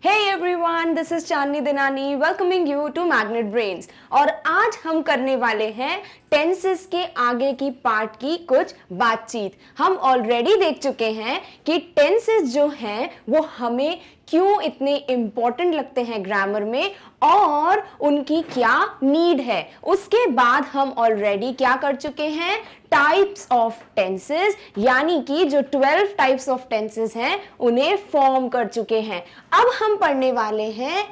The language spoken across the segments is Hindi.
Hey everyone, this is Chandni Dinani welcoming you to Magnet Brains. और आज हम करने वाले हैं टेंसेस के आगे की पार्ट की कुछ बातचीत। हम ऑलरेडी देख चुके हैं कि टेंसेस जो हैं वो हमें क्यों इतने इम्पोर्टेंट लगते हैं ग्रामर में और उनकी क्या नीड है। उसके बाद हम ऑलरेडी क्या कर चुके हैं, टाइप्स ऑफ टेंसेस, यानी कि जो 12 टाइप्स ऑफ टेंसेस हैं उन्हें फॉर्म कर चुके हैं। अब हम पढ़ने वाले हैं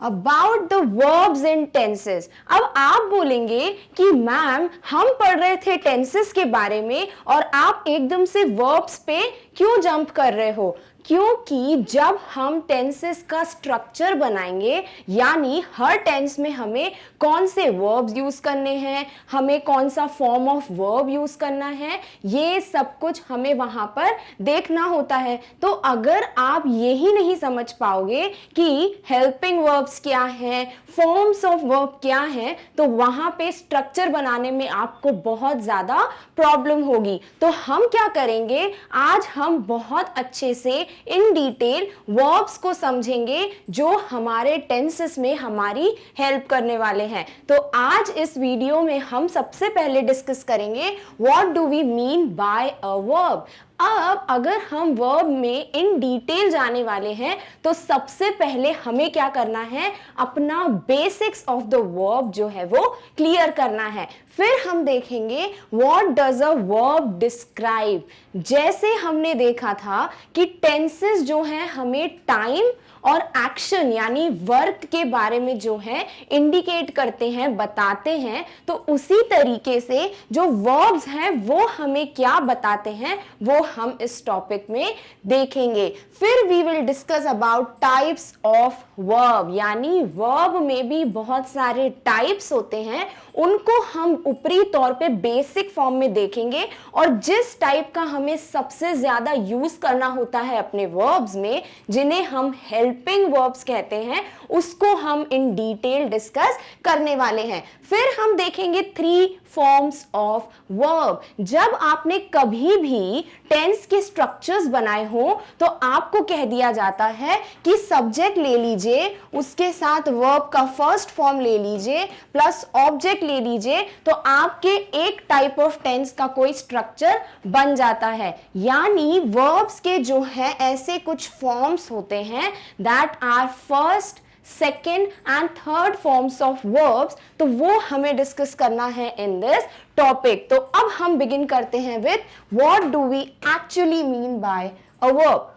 about the verbs and tenses. अब आप बोलेंगे कि मैम हम पढ़ रहे थे टेंसेस के बारे में और आप एकदम से वर्ब्स पे क्यों जंप कर रहे हो? क्योंकि जब हम टेंसेस का स्ट्रक्चर बनाएंगे, यानी हर टेंस में हमें कौन से वर्ब्स यूज करने हैं, हमें कौन सा फॉर्म ऑफ वर्ब यूज करना है, ये सब कुछ हमें वहां पर देखना होता है। तो अगर आप यही नहीं समझ पाओगे कि हेल्पिंग वर्ब्स क्या हैं, फॉर्म्स ऑफ वर्ब क्या हैं, तो वहां पे स्ट्रक्चर बनाने में आपको बहुत ज्यादा प्रॉब्लम होगी। तो हम क्या करेंगे, आज हम बहुत अच्छे से इन डिटेल वर्ब्स को समझेंगे जो हमारे टेंसेस में हमारी हेल्प करने वाले हैं। तो आज इस वीडियो में हम सबसे पहले डिस्कस करेंगे what do we mean by a verb. अब अगर हम वर्ब में इन डिटेल जाने वाले हैं तो सबसे पहले हमें क्या करना है, अपना बेसिक्स ऑफ द वर्ब जो है वो क्लियर करना है। फिर हम देखेंगे what does a verb describe. जैसे हमने देखा था कि टेंसेस जो हैं हमें टाइम और एक्शन यानी वर्क के बारे में जो है इंडिकेट करते हैं, बताते हैं, तो उसी तरीके से जो वर्ब्स हैं वो हमें क्या बताते हैं वो हम इस टॉपिक में देखेंगे। फिर we will discuss about types of verb, यानी वर्ब में भी बहुत सारे टाइप्स होते हैं, उनको हम ऊपरी तौर पे बेसिक फॉर्म में देखेंगे और जिस टाइप का हमें सबसे ज्यादा यूज करना होता है अपने वर्ब्स में, जिन्हें हम हेल्पिंग वर्ब्स कहते हैं, उसको हम इन डिटेल डिस्कस करने वाले हैं। फिर हम देखेंगे 3 फॉर्म्स ऑफ वर्ब। जब आपने कभी भी टेंस के स्ट्रक्चर्स बनाए हो तो आपको कह दिया जाता है कि सब्जेक्ट ले लीजिए, उसके साथ वर्ब का फर्स्ट फॉर्म ले लीजिए प्लस ऑब्जेक्ट ले लीजिए, तो आपके एक टाइप ऑफ टेंस का कोई स्ट्रक्चर बन जाता है। यानी वर्ब्स के जो है ऐसे कुछ फॉर्म्स होते हैं that are first, second and third forms of verbs, तो वो हमें डिस्कस करना है इन दिस टॉपिक। तो अब हम बिगिन करते हैं with what do we actually mean by a verb.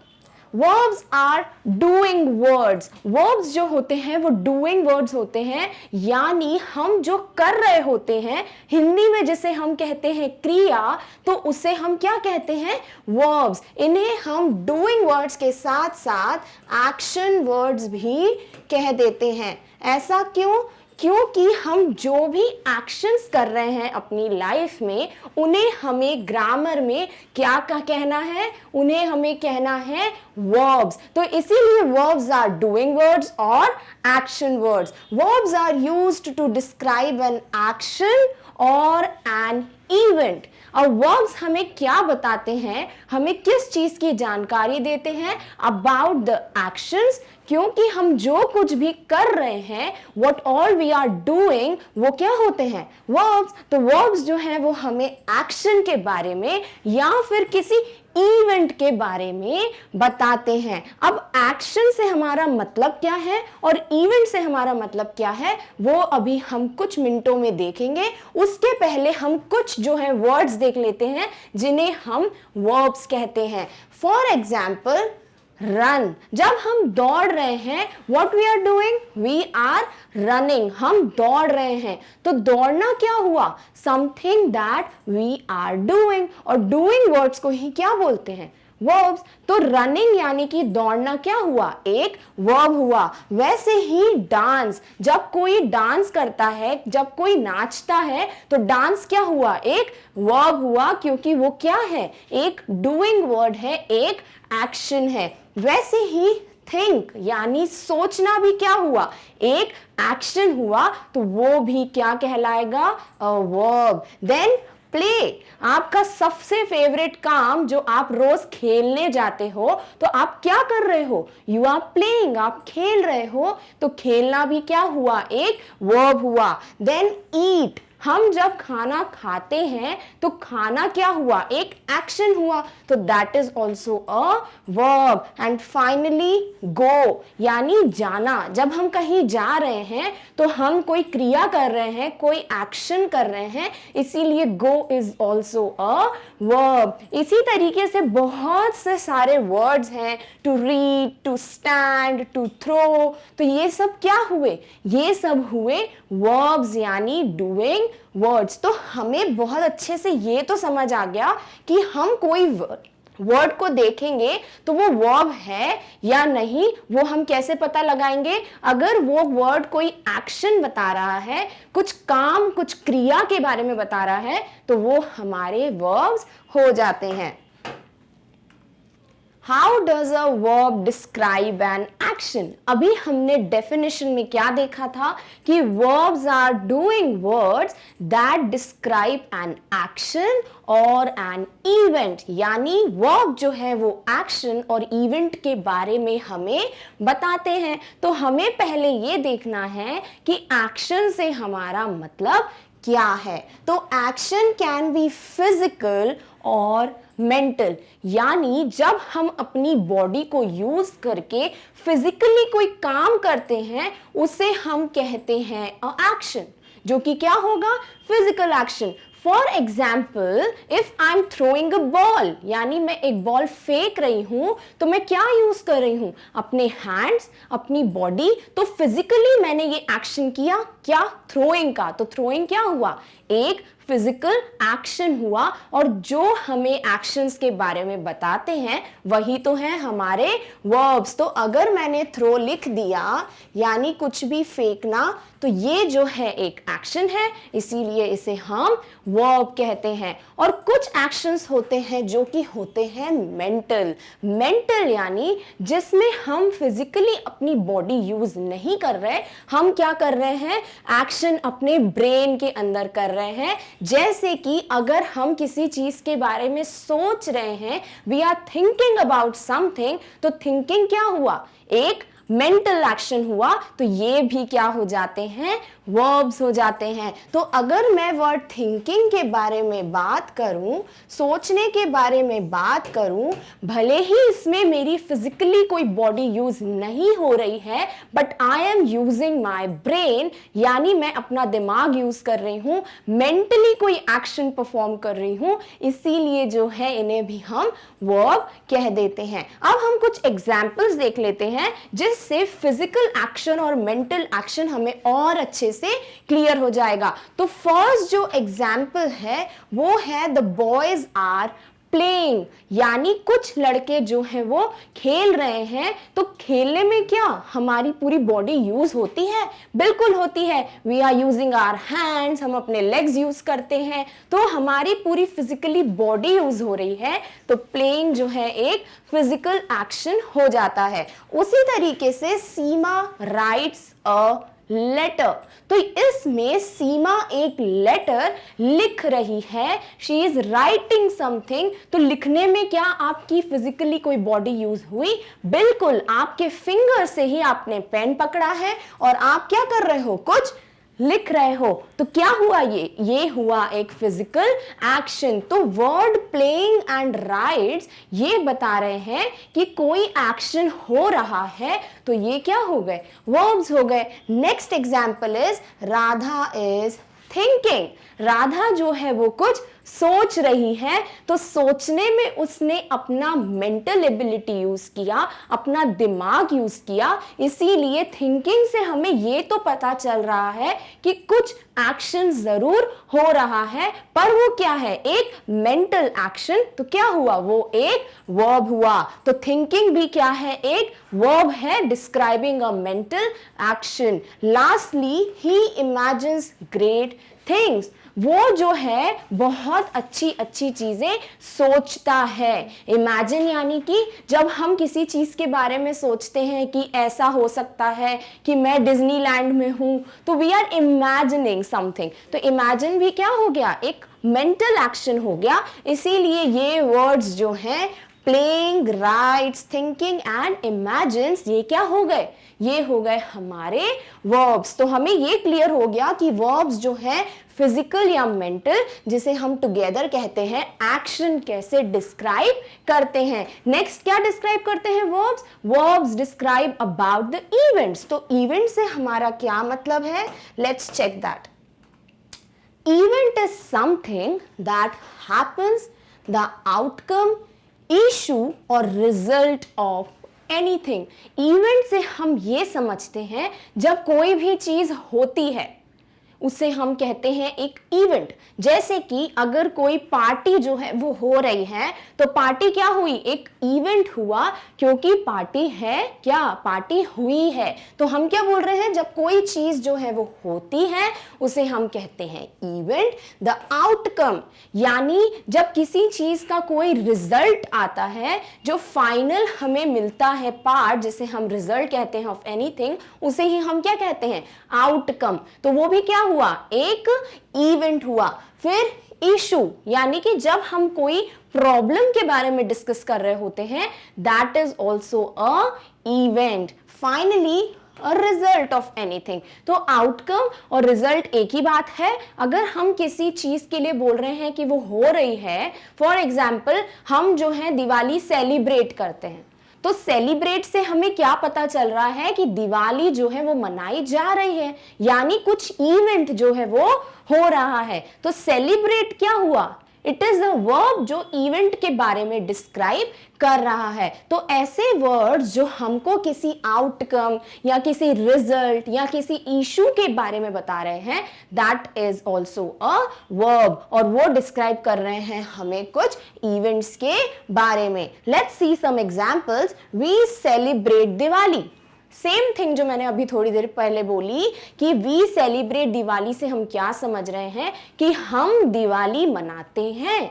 Verbs are doing words. Verbs जो होते हैं वो doing words होते हैं, यानी हम जो कर रहे होते हैं, हिंदी में जिसे हम कहते हैं क्रिया, तो उसे हम क्या कहते हैं, verbs। इन्हें हम doing words के साथ साथ action words भी कह देते हैं। ऐसा क्यों? क्योंकि हम जो भी एक्शंस कर रहे हैं अपनी लाइफ में, उन्हें हमें ग्रामर में क्या कहना है, उन्हें हमें कहना है वर्ब्स। तो इसीलिए वर्ब्स आर डूइंग वर्ड्स और action words. Verbs are used to describe an action और एन इवेंट। और वर्ब्स हमें क्या बताते हैं, हमें किस चीज की जानकारी देते हैं अबाउट द एक्शंस, क्योंकि हम जो कुछ भी कर रहे हैं, what all we are doing, वो क्या होते हैं, वर्ब्स। तो वर्ब्स जो हैं वो हमें एक्शन के बारे में या फिर किसी इवेंट के बारे में बताते हैं। अब एक्शन से हमारा मतलब क्या है और इवेंट से हमारा मतलब क्या है, वो अभी हम कुछ मिनटों में देखेंगे। उसके पहले हम कुछ जो है वर्ड्स देख लेते हैं जिन्हें हम वर्ब्स कहते हैं। For example run. जब हम दौड़ रहे हैं, what we are doing? We are running. हम दौड़ रहे हैं, तो दौड़ना क्या हुआ, something that we are doing, और doing words को ही क्या बोलते हैं, verbs। तो रनिंग यानी कि दौड़ना क्या हुआ, एक वर्ब हुआ। वैसे ही डांस, जब कोई डांस करता है, जब कोई नाचता है, तो डांस क्या हुआ, एक वर्ब हुआ, क्योंकि वो क्या है, एक डूइंग वर्ड है, एक एक्शन है। वैसे ही थिंक यानी सोचना भी क्या हुआ, एक एक्शन हुआ, तो वो भी क्या कहलाएगा, अ वर्ब। Then play. आपका सबसे फेवरेट काम जो आप रोज खेलने जाते हो, तो आप क्या कर रहे हो? यू आर प्लेइंग, आप खेल रहे हो। तो खेलना भी क्या हुआ? एक वर्ब हुआ। देन ईट, हम जब खाना खाते हैं तो खाना क्या हुआ? एक एक्शन हुआ, तो that is also a verb. And finally go, यानी जाना। जब हम कहीं जा रहे हैं तो हम कोई क्रिया कर रहे हैं, कोई एक्शन कर रहे हैं, इसीलिए go is also a verb. इसी तरीके से बहुत से सारे वर्ड्स हैं, to read, to stand, to throw. तो ये सब क्या हुए? ये सब हुए वर्ब्स, यानी डूइंग वर्ड्स। तो हमें बहुत अच्छे से ये तो समझ आ गया कि हम कोई वर्ड को देखेंगे तो वो वर्ब है या नहीं, वो हम कैसे पता लगाएंगे? अगर वो वर्ड कोई एक्शन बता रहा है, कुछ काम, कुछ क्रिया के बारे में बता रहा है, तो वो हमारे वर्ब्स हो जाते हैं। How does a verb describe an action? अभी हमने definition में क्या देखा था कि verbs are doing words that describe an action or an event, यानी verb जो है वो action और event के बारे में हमें बताते हैं। तो हमें पहले ये देखना है कि action से हमारा मतलब क्या है। तो एक्शन कैन बी फिजिकल और मेंटल, यानी जब हम अपनी बॉडी को यूज करके फिजिकली कोई काम करते हैं, उसे हम कहते हैं एक्शन, जो कि क्या होगा? Physical action. For example, if I am throwing a ball, यानी मैं एक बॉल फेंक रही हूं, तो मैं क्या यूज कर रही हूं? अपने हैंड्स, अपनी बॉडी। तो फिजिकली मैंने ये एक्शन किया, क्या? थ्रोइंग का। तो थ्रोइंग क्या हुआ? एक फिजिकल एक्शन हुआ। और जो हमें एक्शंस के बारे में बताते हैं वही तो है हमारे वर्ब्स। तो अगर मैंने थ्रो लिख दिया, यानी कुछ भी फेंकना, तो ये जो है एक एक्शन है, इसीलिए इसे हम वर्ब कहते हैं। और कुछ एक्शंस होते हैं जो कि होते हैं मेंटल। मेंटल यानी जिसमें हम फिजिकली अपनी बॉडी यूज नहीं कर रहे, हम क्या कर रहे हैं? एक्शन अपने ब्रेन के अंदर कर रहे हैं। जैसे कि अगर हम किसी चीज के बारे में सोच रहे हैं, we are thinking about something, तो थिंकिंग क्या हुआ? एक मेंटल एक्शन हुआ। तो ये भी क्या हो जाते हैं? वर्ब्स हो जाते हैं। तो अगर मैं वर्ड थिंकिंग के बारे में बात करूं, सोचने के बारे में बात करूं, भले ही इसमें मेरी फिजिकली कोई बॉडी यूज नहीं हो रही है, but I am using my brain, यानी मैं अपना दिमाग यूज कर रही हूं, मेंटली कोई एक्शन परफॉर्म कर रही हूं, इसीलिए जो है इन्हें भी हम वर्ब कह देते हैं। अब हम कुछ एग्जाम्पल्स देख लेते हैं जिससे फिजिकल एक्शन और मेंटल एक्शन हमें और अच्छे से क्लियर हो जाएगा। तो फर्स्ट जो एग्जाम्पल है वो है द बॉयज आर प्लेइंग, यानी कुछ लड़के जो हैं वो खेल रहे हैं। तो खेलने में क्या हमारी पूरी बॉडी यूज होती है? बिल्कुल होती है। We are using our hands, हम अपने लेग्स यूज करते हैं, तो हमारी पूरी फिजिकली बॉडी यूज हो रही है। तो प्लेइंग जो है एक फिजिकल एक्शन हो जाता है। उसी तरीके से सीमा राइट्स अ लेटर, तो इसमें सीमा एक लेटर लिख रही है। She is writing something. तो लिखने में क्या आपकी फिजिकली कोई बॉडी यूज हुई? बिल्कुल, आपके फिंगर से ही आपने पेन पकड़ा है और आप क्या कर रहे हो? कुछ लिख रहे हो। तो क्या हुआ? ये हुआ एक फिजिकल एक्शन। तो वर्ड प्लेइंग एंड राइट्स ये बता रहे हैं कि कोई एक्शन हो रहा है, तो ये क्या हो गए? वर्ब्स हो गए। Next example is Radha is thinking. Radha जो है वो कुछ सोच रही है, तो सोचने में उसने अपना मेंटल एबिलिटी यूज किया, अपना दिमाग यूज किया। इसीलिए थिंकिंग से हमें ये तो पता चल रहा है कि कुछ एक्शन जरूर हो रहा है, पर वो क्या है? एक मेंटल एक्शन। तो क्या हुआ? वो एक वर्ब हुआ। तो थिंकिंग भी क्या है? एक वर्ब है डिस्क्राइबिंग अ मेंटल एक्शन। लास्टली, ही इमेजिन्स ग्रेट थिंग्स। वो जो है बहुत अच्छी अच्छी चीजें सोचता है। इमेजिन यानी कि जब हम किसी चीज के बारे में सोचते हैं कि ऐसा हो सकता है कि मैं डिज्नीलैंड में हूं, तो वी आर इमेजिनिंग समथिंग। तो इमेजिन भी क्या हो गया, एक मेंटल एक्शन हो गया। इसीलिए ये वर्ड्स जो हैं playing, rights, thinking and imagines, ये क्या हो गए, ये हो गए हमारे वर्ब्स। तो हमें ये क्लियर हो गया कि वर्ब्स जो है फिजिकल या मेंटल, जिसे हम टुगेदर कहते हैं, एक्शन कैसे डिस्क्राइब करते हैं। नेक्स्ट क्या डिस्क्राइब करते हैं verbs? Verbs describe about the events. तो इवेंट से हमारा क्या मतलब है, let's check that. Event is something that happens, the outcome, issue or result of anything. Event से हम ये समझते हैं जब कोई भी चीज होती है उसे हम कहते हैं एक इवेंट। जैसे कि अगर कोई पार्टी जो है वो हो रही है, तो पार्टी क्या हुई, एक इवेंट हुआ, क्योंकि पार्टी है क्या, पार्टी हुई है। तो हम क्या बोल रहे हैं, जब कोई चीज जो है वो होती है उसे हम कहते हैं इवेंट। द आउटकम यानी जब किसी चीज का कोई रिजल्ट आता है, जो फाइनल हमें मिलता है पार्ट, जिसे हम रिजल्ट कहते हैं ऑफ एनीथिंग, उसे ही हम क्या कहते हैं, आउटकम। तो वो भी क्या हुआ, एक इवेंट हुआ। फिर इशू यानी कि जब हम कोई प्रॉब्लम के बारे में डिस्कस कर रहे होते हैं, that is also a event. Finally a result of anything. तो आउटकम और रिजल्ट एक ही बात है। अगर हम किसी चीज के लिए बोल रहे हैं कि वो हो रही है, फॉर एग्जाम्पल हम जो है दिवाली सेलिब्रेट करते हैं, तो सेलिब्रेट से हमें क्या पता चल रहा है कि दिवाली जो है वो मनाई जा रही है, यानी कुछ इवेंट जो है वो हो रहा है। तो सेलिब्रेट क्या हुआ, इट इज अ वर्ब जो इवेंट के बारे में डिस्क्राइब कर रहा है। तो ऐसे वर्ड्स जो हमको किसी आउटकम या किसी रिजल्ट या किसी इशू के बारे में बता रहे हैं, that is also a verb, और वो डिस्क्राइब कर रहे हैं हमें कुछ इवेंट्स के बारे में। Let's see some examples. We celebrate Diwali. Same thing जो मैंने अभी थोड़ी देर पहले बोली कि वी सेलिब्रेट दिवाली से हम क्या समझ रहे हैं कि हम दिवाली मनाते हैं।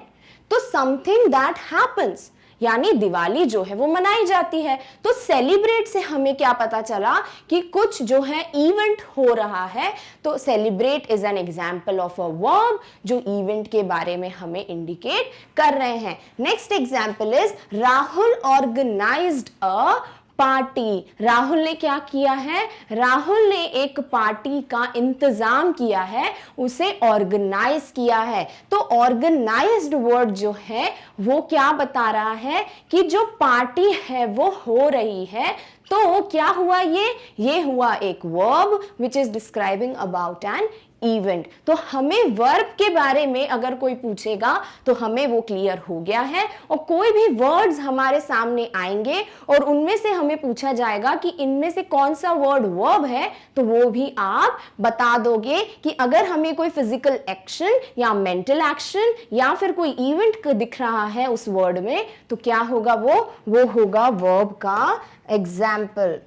तो समथिंग दैट हैपन्स यानी दिवाली जो है वो मनाई जाती है। तो सेलिब्रेट से हमें क्या पता चला कि कुछ जो है इवेंट हो रहा है। तो celebrate is an example of a verb जो इवेंट के बारे में हमें इंडिकेट कर रहे हैं। Next example is Rahul organized a party. Rahul ने क्या किया है, राहुल ने एक पार्टी का इंतजाम किया है, उसे ऑर्गेनाइज किया है। तो ऑर्गेनाइज्ड वर्ड जो है वो क्या बता रहा है कि जो पार्टी है वो हो रही है। तो क्या हुआ, ये हुआ एक verb which is describing about an event. तो हमें वर्ब के बारे में अगर कोई पूछेगा तो हमें वो क्लियर हो गया है। और कोई भी वर्ड्स हमारे सामने आएंगे और उनमें से हमें पूछा जाएगा कि इनमें से कौन सा वर्ड वर्ब है, तो वो भी आप बता दोगे कि अगर हमें कोई फिजिकल एक्शन या मेंटल एक्शन या फिर कोई इवेंट दिख रहा है उस वर्ड में, तो क्या होगा, वो होगा वर्ब का एग्जाम्पल।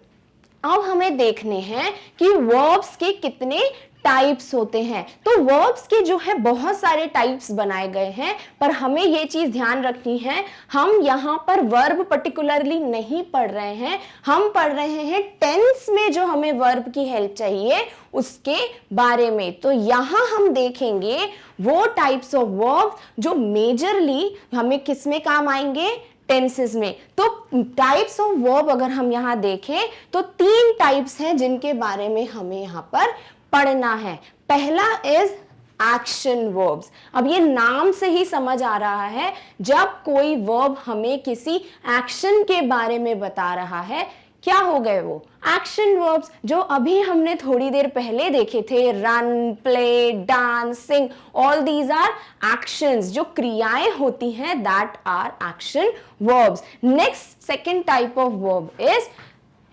अब हमें देखने हैं कि वर्ब्स के कितने टाइप्स होते हैं। तो वर्ब्स के जो है बहुत सारे टाइप्स बनाए गए हैं, पर हमें ये चीज ध्यान रखनी है, हम यहाँ पर वर्ब पर्टिकुलरली नहीं पढ़ रहे हैं, हम पढ़ रहे हैं टेंस में जो हमें वर्ब की हेल्प चाहिए उसके बारे में। तो यहाँ हम देखेंगे वो टाइप्स ऑफ वर्ब जो मेजरली हमें किस में काम आएंगे, टेंसेस में। तो टाइप्स ऑफ वर्ब अगर हम यहाँ देखें तो 3 टाइप्स हैं जिनके बारे में हमें यहाँ पर पढ़ना है। पहला इज एक्शन वर्ब्स। अब ये नाम से ही समझ आ रहा है, जब कोई वर्ब हमें किसी एक्शन के बारे में बता रहा है, क्या हो गए वो एक्शन वर्ब्स, जो अभी हमने थोड़ी देर पहले देखे थे, run, play, dance, sing, all these are actions, जो क्रियाएं होती हैं, that are action verbs. Next second type of verb is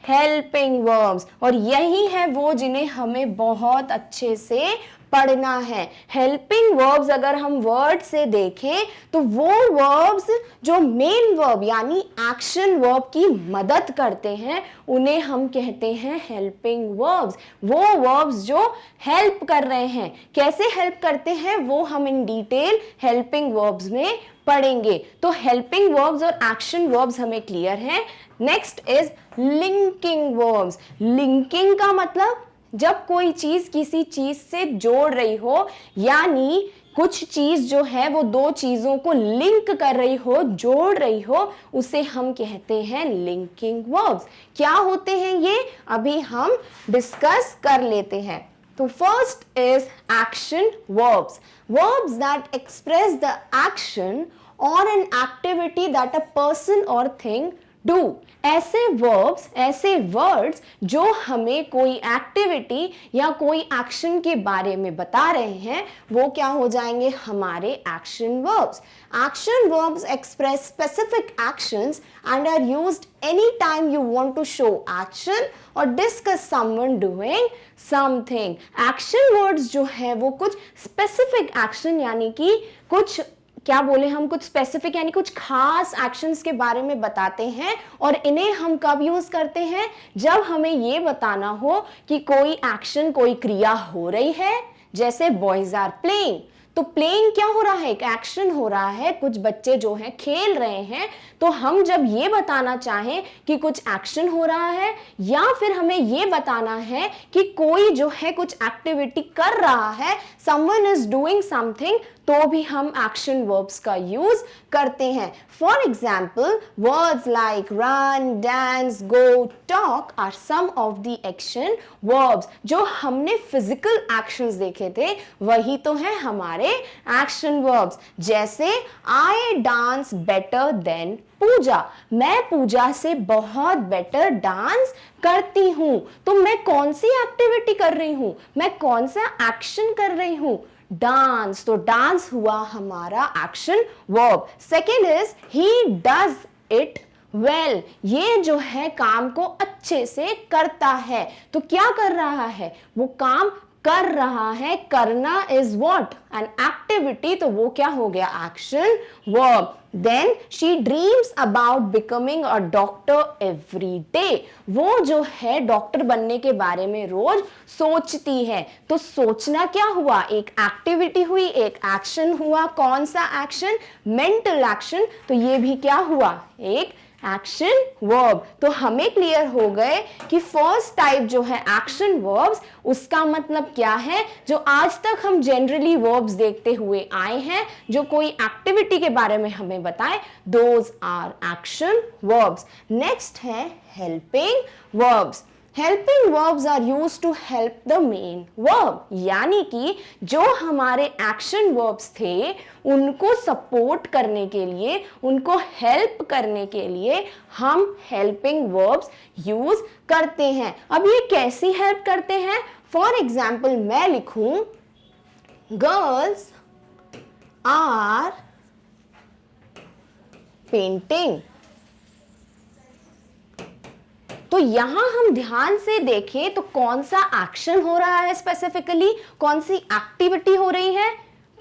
helping verbs. और यही है वो जिन्हें हमें बहुत अच्छे से पढ़ना है। हेल्पिंग वर्ब्स अगर हम वर्ड से देखें तो वो वर्ब्स जो मेन वर्ब यानी एक्शन वर्ब की मदद करते हैं उन्हें हम कहते हैं हेल्पिंग वर्ब्स। वो वर्ब्स जो हेल्प कर रहे हैं, कैसे हेल्प करते हैं वो हम इन डिटेल हेल्पिंग वर्ब्स में पढ़ेंगे। तो हेल्पिंग वर्ब्स और एक्शन वर्ब्स हमें क्लियर हैं। Next is linking verbs. Linking का मतलब जब कोई चीज किसी चीज से जोड़ रही हो, यानी कुछ चीज जो है वो दो चीजों को लिंक कर रही हो, जोड़ रही हो, उसे हम कहते हैं लिंकिंग वर्ब्स। क्या होते हैं ये अभी हम डिस्कस कर लेते हैं। तो first is action verbs. Verbs that express the action और an activity that a person or thing do. ऐसे वर्ब्स, ऐसे वर्ड्स जो हमें कोई एक्टिविटी या कोई एक्शन के बारे में बता रहे हैं वो क्या हो जाएंगे हमारे action verbs. Action verbs express specific actions and are used anytime you want to show action or discuss someone doing something. Action words जो है वो कुछ specific action यानी कि कुछ क्या बोले हम, कुछ स्पेसिफिक यानी कुछ खास एक्शंस के बारे में बताते हैं। और इन्हें हम कब यूज करते हैं, जब हमें ये बताना हो कि कोई एक्शन, कोई क्रिया हो रही है। जैसे बॉयज आर प्लेइंग, तो प्लेइंग क्या हो रहा है, एक एक्शन हो रहा है, कुछ बच्चे जो हैं खेल रहे हैं। तो हम जब ये बताना चाहें कि कुछ एक्शन हो रहा है या फिर हमें ये बताना है कि कोई जो है कुछ एक्टिविटी कर रहा है, समवन इज डूइंग समथिंग, तो भी हम एक्शन वर्ब्स का यूज करते हैं। For example words like run, dance, go, talk are some of the action verbs. जो हमने फिजिकल एक्शंस देखे थे वही तो है हमारे एक्शन वर्ब्स। जैसे आई डांस बेटर देन पूजा, मैं पूजा से बहुत बेटर डांस करती हूं। तो मैं कौन सी एक्टिविटी कर रही हूं, मैं कौन सा एक्शन कर रही हूं, डांस। तो डांस हुआ हमारा action verb. Second is he does it well, ये जो है काम को अच्छे से करता है। तो क्या कर रहा है, वो काम कर रहा है, करना इज व्हाट, एन एक्टिविटी, तो वो क्या हो गया action verb. Then she dreams about becoming a doctor every day, वो जो है डॉक्टर बनने के बारे में रोज सोचती है। तो सोचना क्या हुआ, एक एक्टिविटी हुई, एक एक्शन हुआ। कौन सा एक्शन, मेंटल एक्शन, तो ये भी क्या हुआ, एक एक्शन वर्ब। तो हमें क्लियर हो गए कि फर्स्ट टाइप जो है एक्शन वर्ब्स, उसका मतलब क्या है, जो आज तक हम जनरली वर्ब्स देखते हुए आए हैं जो कोई एक्टिविटी के बारे में हमें बताए, those are action verbs. Next है helping verbs. Helping verbs are used to help the main verb, यानी कि जो हमारे एक्शन वर्ब्स थे उनको सपोर्ट करने के लिए, उनको हेल्प करने के लिए हम हेल्पिंग वर्ब्स यूज करते हैं। अब ये कैसी हेल्प करते हैं, फॉर एग्जाम्पल मैं लिखूं गर्ल्स आर पेंटिंग। तो यहां हम ध्यान से देखें तो कौन सा एक्शन हो रहा है, स्पेसिफिकली कौन सी एक्टिविटी हो रही है,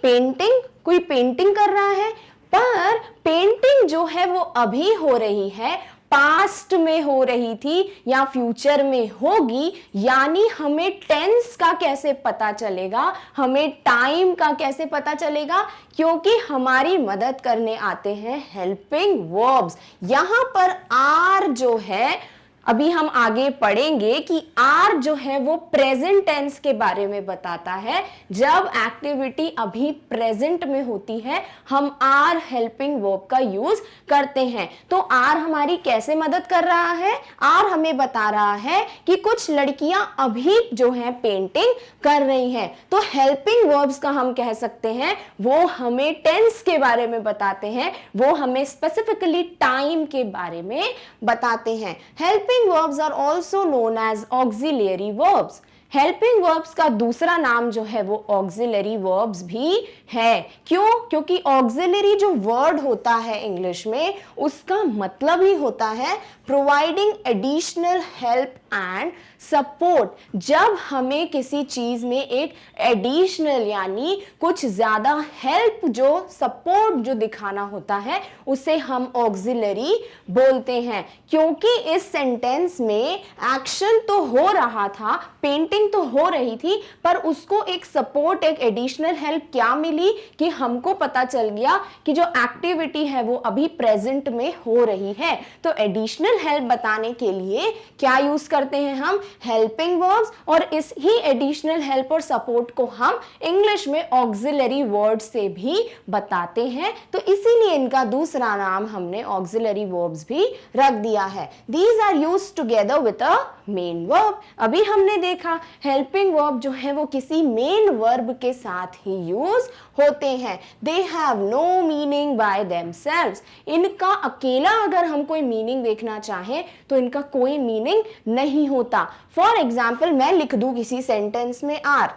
पेंटिंग, कोई पेंटिंग कर रहा है। पर पेंटिंग जो है वो अभी हो रही है, पास्ट में हो रही थी या फ्यूचर में होगी, यानी हमें टेंस का कैसे पता चलेगा, हमें टाइम का कैसे पता चलेगा, क्योंकि हमारी मदद करने आते हैं हेल्पिंग वर्ब्स। यहां पर आर जो है, अभी हम आगे पढ़ेंगे कि आर जो है वो प्रेजेंट टेंस के बारे में बताता है। जब एक्टिविटी अभी प्रेजेंट में होती है हम आर हेल्पिंग वर्ब का यूज करते हैं। तो आर हमारी कैसे मदद कर रहा है, आर हमें बता रहा है कि कुछ लड़कियां अभी जो है पेंटिंग कर रही हैं। तो हेल्पिंग वर्ब्स का हम कह सकते हैं वो हमें टेंस के बारे में बताते हैं, वो हमें स्पेसिफिकली टाइम के बारे में बताते हैं। Helping verbs are also known as auxiliary verbs. Helping verbs का दूसरा नाम जो है वो ऑक्सिलरी वर्ब्स भी है। क्यों? क्योंकि ऑक्सिलरी जो वर्ड होता है इंग्लिश में, उसका मतलब ही होता है providing additional help and support. जब हमें किसी चीज में एक एडिशनल यानी कुछ ज्यादा हेल्प, जो सपोर्ट जो दिखाना होता है, उसे हम ऑक्सिलरी बोलते हैं। क्योंकि इस सेंटेंस में एक्शन तो हो रहा था, पेंटिंग तो हो रही थी, पर उसको एक सपोर्ट, एक एडिशनल हेल्प क्या मिली कि हमको पता चल गया कि जो एक्टिविटी है वो अभी प्रेजेंट में हो रही है। तो एडिशनल हेल्प बताने के लिए क्या यूज करते हैं हम? Helping verbs. और इस ही एडिशनल हेल्प और सपोर्ट को हम इंग्लिश में ऑक्सिलरी वर्ड से भी बताते हैं। तो इसीलिए इनका दूसरा नाम हमने ऑक्सिलरी वर्ब्स भी रख दिया है। These are used together with a main verb. अभी हमने देखा हेल्पिंग वर्ब जो है वो किसी मेन वर्ब के साथ ही यूज होते हैं। They have no meaning by themselves. इनका अकेला अगर हम कोई मीनिंग देखना चाहें तो इनका कोई मीनिंग नहीं होता। फॉर एग्जाम्पल, मैं लिख दूं किसी सेंटेंस में आर,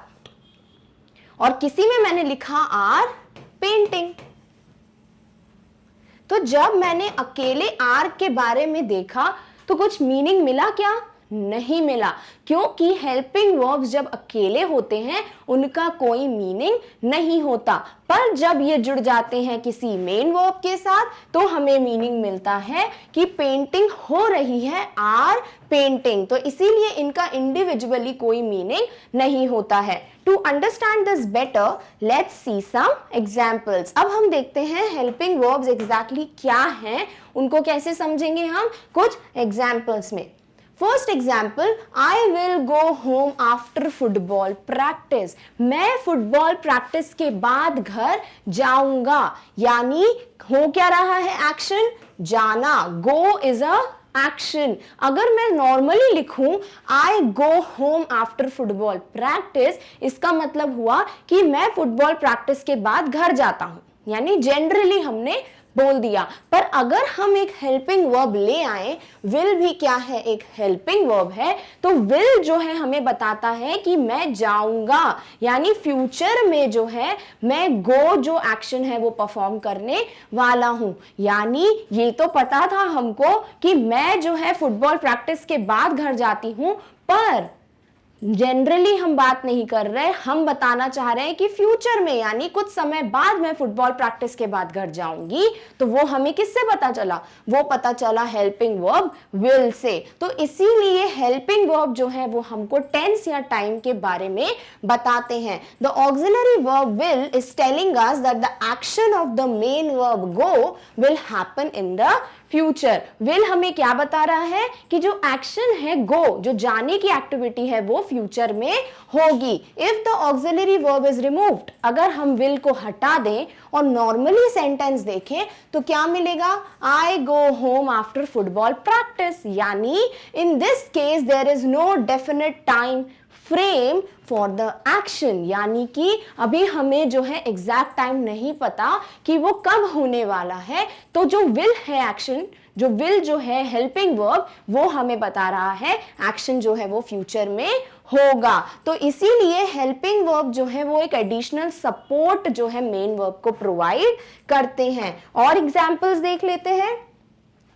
और किसी में मैंने लिखा आर पेंटिंग, तो जब मैंने अकेले आर के बारे में देखा तो कुछ मीनिंग मिला क्या? नहीं मिला, क्योंकि हेल्पिंग वर्ब्स जब अकेले होते हैं उनका कोई मीनिंग नहीं होता। पर जब ये जुड़ जाते हैं किसी मेन वर्ब के साथ तो हमें मीनिंग मिलता है कि पेंटिंग हो रही है, आर पेंटिंग। तो इसीलिए इनका इंडिविजुअली कोई मीनिंग नहीं होता है। To understand this better, let's see some examples. अब हम देखते हैं हेल्पिंग वर्ब्स एग्जैक्टली क्या हैं, उनको कैसे समझेंगे हम कुछ एग्जाम्पल्स में। First example, I will go home after football practice. मैं फुटबॉल प्रैक्टिस के बाद घर जाऊंगा। यानी हो क्या रहा है? एक्शन, जाना। Go is a action. अगर मैं नॉर्मली लिखूं I go home after football practice, इसका मतलब हुआ कि मैं फुटबॉल प्रैक्टिस के बाद घर जाता हूं, यानी जनरली हमने बोल दिया। पर अगर हम एक हेल्पिंग वर्ब ले आए, विल भी क्या है? एक हेल्पिंग वर्ब है। तो विल जो है हमें बताता है कि मैं जाऊंगा, यानी फ्यूचर में जो है मैं गो जो एक्शन है वो परफॉर्म करने वाला हूं। यानी ये तो पता था हमको कि मैं जो है फुटबॉल प्रैक्टिस के बाद घर जाती हूं, पर जनरली हम बात नहीं कर रहे, हम बताना चाह रहे हैं कि फ्यूचर में यानी कुछ समय बाद मैं फुटबॉल प्रैक्टिस के बाद घर जाऊंगी। तो वो हमें किससे पता चला? वो पता चला हेल्पिंग वर्ब विल से। तो इसीलिए हेल्पिंग वर्ब जो है वो हमको टेंस या टाइम के बारे में बताते हैं। The auxiliary verb will is telling us that the action of the main verb go will happen in the future. Will हमें क्या बता रहा है कि जो एक्शन है गो, जो जाने की एक्टिविटी है, वो फ्यूचर में होगी। If the auxiliary verb is removed, अगर हम विल को हटा दें और नॉर्मली सेंटेंस देखें तो क्या मिलेगा? I go home after football practice. यानी in this case there is no definite time frame for the action, यानी कि अभी हमें जो है एग्जैक्ट टाइम नहीं पता कि वो कब होने वाला है। तो जो विल है एक्शन, जो विल जो है हेल्पिंग वर्ब, वो हमें बता रहा है एक्शन जो है वो फ्यूचर में होगा। तो इसीलिए हेल्पिंग वर्ब जो है वो एक एडिशनल सपोर्ट जो है मेन वर्ब को प्रोवाइड करते हैं। और एग्जांपल्स देख लेते हैं।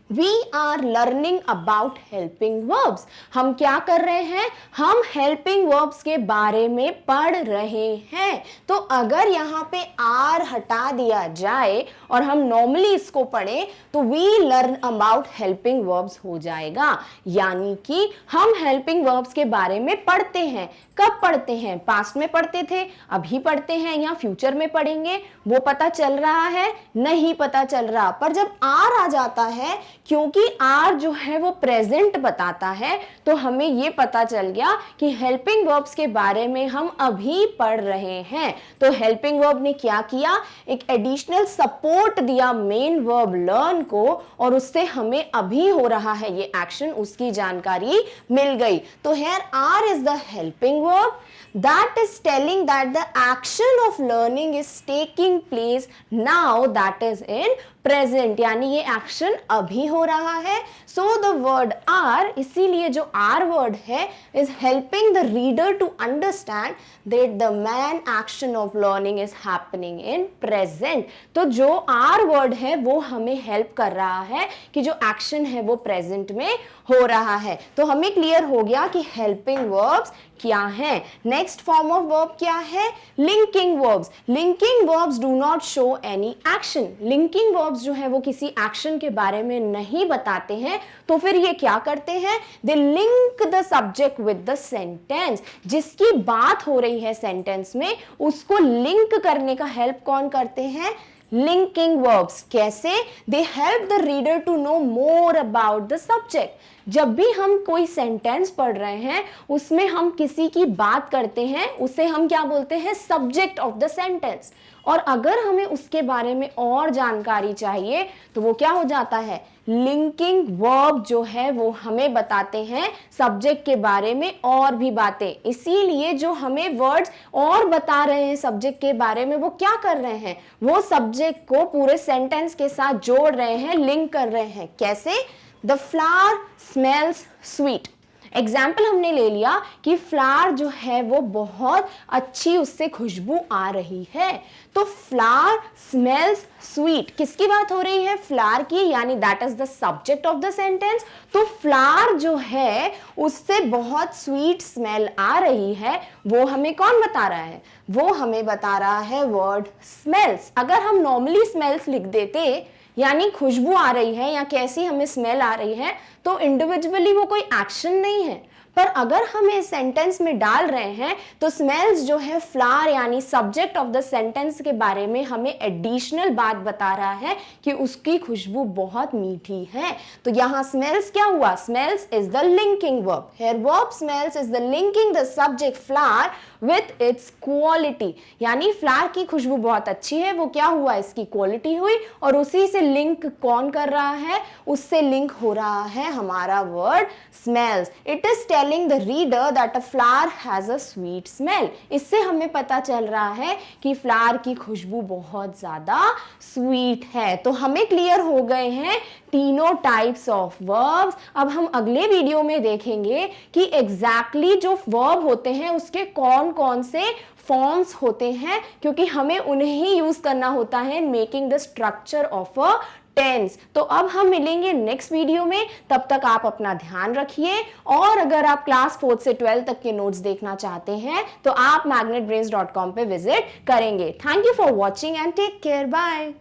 We are learning about helping verbs. हम क्या कर रहे हैं? हम helping verbs के बारे में पढ़ रहे हैं। तो अगर यहाँ पे are हटा दिया जाए और हम normally इसको पढ़ें तो we learn about helping verbs हो जाएगा। यानी कि हम helping verbs के बारे में पढ़ते हैं। कब पढ़ते हैं? पास्ट में पढ़ते थे, अभी पढ़ते हैं या फ्यूचर में पढ़ेंगे, वो पता चल रहा है? नहीं पता चल रहा। पर जब आर आ जाता है, क्योंकि आर जो है वो प्रेजेंट बताता है, तो हमें ये पता चल गया कि हेल्पिंग वर्ब्स के बारे में हम अभी पढ़ रहे हैं। तो हेल्पिंग वर्ब ने क्या किया? एक एडिशनल सपोर्ट दिया मेन वर्ब लर्न को, और उससे हमें अभी हो रहा है ये एक्शन, उसकी जानकारी मिल गई। तो here are is the helping verb that is telling that the action of learning is taking place now, that is in present, यानी ये एक्शन अभी हो रहा है. सो द वर्ड आर, इसीलिए जो आर वर्ड है is helping the reader to understand that the main action of learning is happening in present. तो जो आर वर्ड है वो हमें हेल्प कर रहा है कि जो एक्शन है वो प्रेजेंट में हो रहा है. तो हमें क्लियर हो गया कि हेल्पिंग वर्ब्स क्या है. नेक्स्ट फॉर्म ऑफ वर्ब क्या है? Linking verbs. Linking verbs do not show any action. Linking verbs जो है वो किसी एक्शन के बारे में नहीं बताते हैं, तो फिर ये क्या करते हैं? They link the subject with the sentence. जिसकी बात हो रही है सेंटेंस में उसको लिंक करने का हेल्प कौन करते हैं? Linking verbs. कैसे? They help the reader to know more about the subject. जब भी हम कोई सेंटेंस पढ़ रहे हैं उसमें हम किसी की बात करते हैं, उसे हम क्या बोलते हैं? Subject of the sentence. और अगर हमें उसके बारे में और जानकारी चाहिए तो वो क्या हो जाता है? लिंकिंग वर्ब जो है वो हमें बताते हैं सब्जेक्ट के बारे में और भी बातें. इसीलिए जो हमें वर्ड्स और बता रहे हैं सब्जेक्ट के बारे में वो क्या कर रहे हैं? वो सब्जेक्ट को पूरे सेंटेंस के साथ जोड़ रहे हैं, लिंक कर रहे हैं. कैसे? The flower smells sweet. Example हमने ले लिया कि फ्लावर जो है वो बहुत अच्छी उससे खुशबू आ रही है. तो फ्लावर स्मेल्स स्वीट, किसकी बात हो रही है? फ्लावर की, यानी that is the subject of the sentence. तो फ्लावर जो है उससे बहुत स्वीट स्मेल आ रही है, वो हमें कौन बता रहा है? वो हमें बता रहा है वर्ड स्मेल्स. अगर हम नॉर्मली स्मेल्स लिख देते, यानी खुशबू आ रही है या कैसी हमें स्मेल आ रही है, तो इंडिविजुअली वो कोई एक्शन नहीं है. पर अगर हम इस सेंटेंस में डाल रहे हैं तो स्मेल्स जो है फ्लावर यानी सब्जेक्ट ऑफ द सेंटेंस के बारे में हमें एडिशनल बात बता रहा है कि उसकी खुशबू बहुत मीठी है. तो यहाँ स्मेल्स क्या हुआ? Smells is the linking verb. Here verb smells is the linking the subject flower with its quality. यानी फ्लावर की खुशबू बहुत अच्छी है, वो क्या हुआ? इसकी क्वालिटी हुई. और उसी से लिंक कौन कर रहा है? उससे लिंक हो रहा है हमारा word smells. It is telling the reader that a flower has a sweet smell. इससे हमें पता चल रहा है कि फ्लावर की खुशबू बहुत ज्यादा स्वीट है. तो हमें क्लियर हो गए हैं तीनों टाइप्स ऑफ वर्ब्स. अब हम अगले वीडियो में देखेंगे कि एग्जैक्टली जो वर्ब होते हैं उसके कौन कौन से फॉर्म्स होते हैं, क्योंकि हमें उन्हें ही यूज करना होता है making the structure of a tense. तो अब हम मिलेंगे नेक्स्ट वीडियो में. तब तक आप अपना ध्यान रखिए. और अगर आप क्लास 4 से 12 तक के नोट्स देखना चाहते हैं तो आप magnetbrains.com पे विजिट करेंगे. Thank you for watching and take care. Bye.